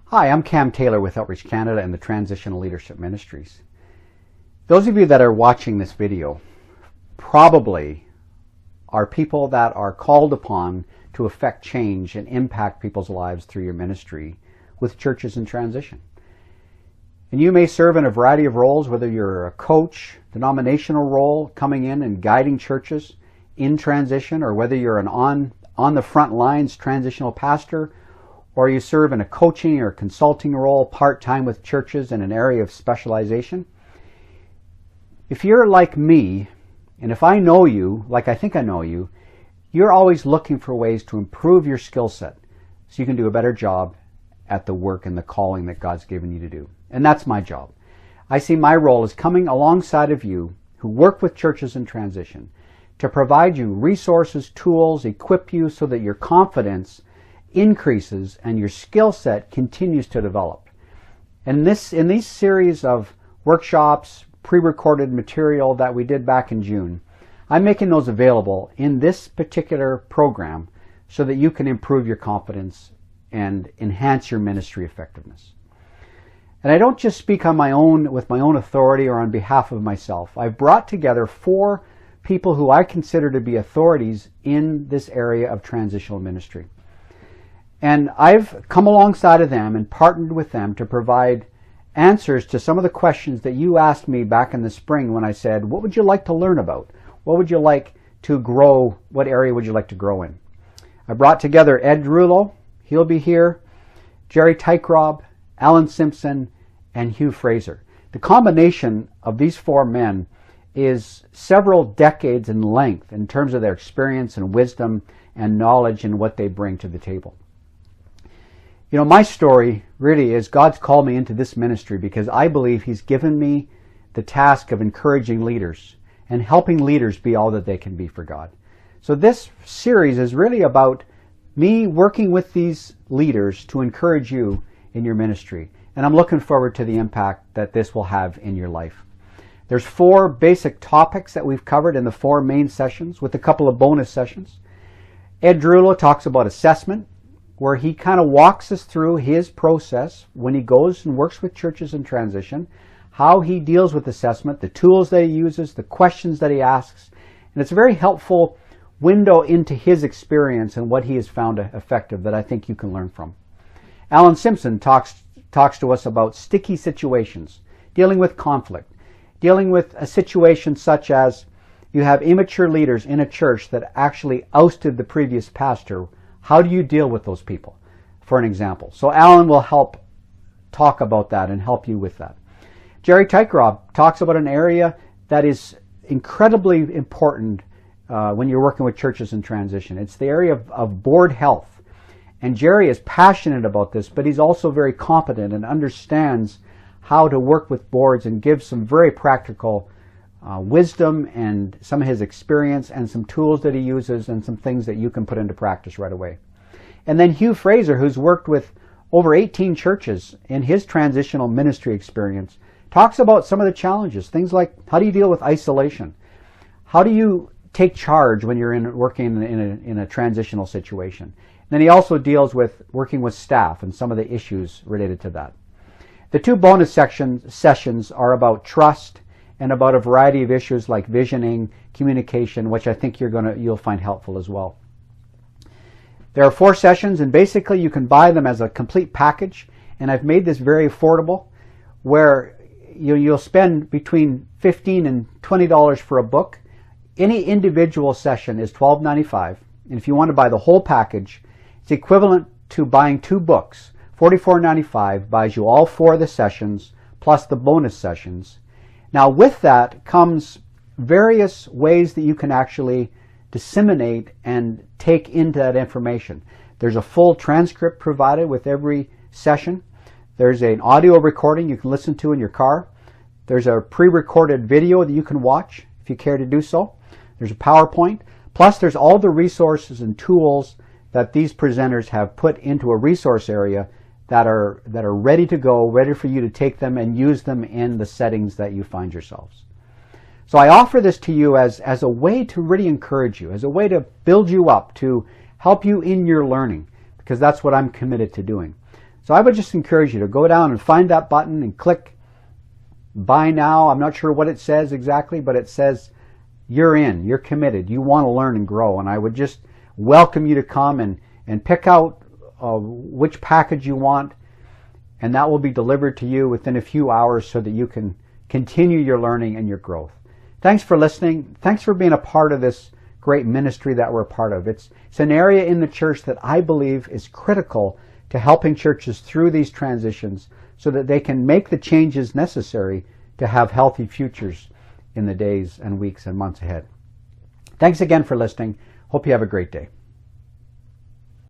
Hi, I'm Cam Taylor with Outreach Canada and the Transitional Leadership Ministries. Those of you that are watching this video probably are people that are called upon to affect change and impact people's lives through your ministry with churches in transition. And you may serve in a variety of roles, whether you're a coach, denominational role, coming in and guiding churches in transition, or whether you're an on the front lines transitional pastor, or you serve in a coaching or consulting role part-time with churches in an area of specialization. If you're like me, and if I know you, like I think I know you, you're always looking for ways to improve your skill set so you can do a better job at the work and the calling that God's given you to do. And that's my job. I see my role as coming alongside of you who work with churches in transition to provide you resources, tools, equip you so that your confidence increases and your skill set continues to develop. And in these series of workshops, pre-recorded material that we did back in June, I'm making those available in this particular program so that you can improve your confidence and enhance your ministry effectiveness. And I don't just speak on my own, with my own authority or on behalf of myself. I've brought together 4 people who I consider to be authorities in this area of transitional ministry. And I've come alongside of them and partnered with them to provide answers to some of the questions that you asked me back in the spring when I said, what would you like to learn about? What would you like to grow? What area would you like to grow in? I brought together Ed Rulo, he'll be here, Jerry Tykerob, Alan Simpson, and Hugh Fraser. The combination of these 4 men is several decades in length in terms of their experience and wisdom and knowledge and what they bring to the table. You know, my story really is God's called me into this ministry because I believe He's given me the task of encouraging leaders and helping leaders be all that they can be for God. So this series is really about me working with these leaders to encourage you in your ministry. And I'm looking forward to the impact that this will have in your life. There's 4 basic topics that we've covered in the 4 main sessions with a couple of bonus sessions. Ed Rulo talks about assessment, where he kind of walks us through his process when he goes and works with churches in transition, how he deals with assessment, the tools that he uses, the questions that he asks. And it's a very helpful window into his experience and what he has found effective that I think you can learn from. Alan Simpson talks to us about sticky situations, dealing with conflict, dealing with a situation such as you have immature leaders in a church that actually ousted the previous pastor. How do you deal with those people, for an example? So Alan will help talk about that and help you with that. Jerry Tykerob talks about an area that is incredibly important when you're working with churches in transition. It's the area of board health. And Jerry is passionate about this, but he's also very competent and understands how to work with boards and gives some very practical wisdom and some of his experience and some tools that he uses and some things that you can put into practice right away. And then Hugh Fraser, who's worked with over 18 churches in his transitional ministry experience, talks about some of the challenges, things like how do you deal with isolation? How do you take charge when you're working in a transitional situation? And then he also deals with working with staff and some of the issues related to that. The 2 bonus sessions are about trust and about a variety of issues like visioning, communication, which I think you'll find helpful as well. There are 4 sessions, and basically you can buy them as a complete package, and I've made this very affordable, where you'll spend between $15 and $20 for a book. Any individual session is $12.95, and if you want to buy the whole package, it's equivalent to buying 2 books. $44.95 buys you all 4 of the sessions, plus the bonus sessions. Now with that comes various ways that you can actually disseminate and take into that information. There's a full transcript provided with every session. There's an audio recording you can listen to in your car. There's a pre-recorded video that you can watch if you care to do so. There's a PowerPoint. Plus there's all the resources and tools that these presenters have put into a resource area that are ready to go, ready for you to take them and use them in the settings that you find yourselves. So I offer this to you as a way to really encourage you, as a way to build you up, to help you in your learning, because that's what I'm committed to doing. So I would just encourage you to go down and find that button and click Buy Now. I'm not sure what it says exactly, but it says you're in, you're committed, you want to learn and grow. And I would just welcome you to come and pick out which package you want, and that will be delivered to you within a few hours so that you can continue your learning and your growth. Thanks for listening. Thanks for being a part of this great ministry that we're a part of. It's an area in the church that I believe is critical to helping churches through these transitions so that they can make the changes necessary to have healthy futures in the days and weeks and months ahead. Thanks again for listening. Hope you have a great day.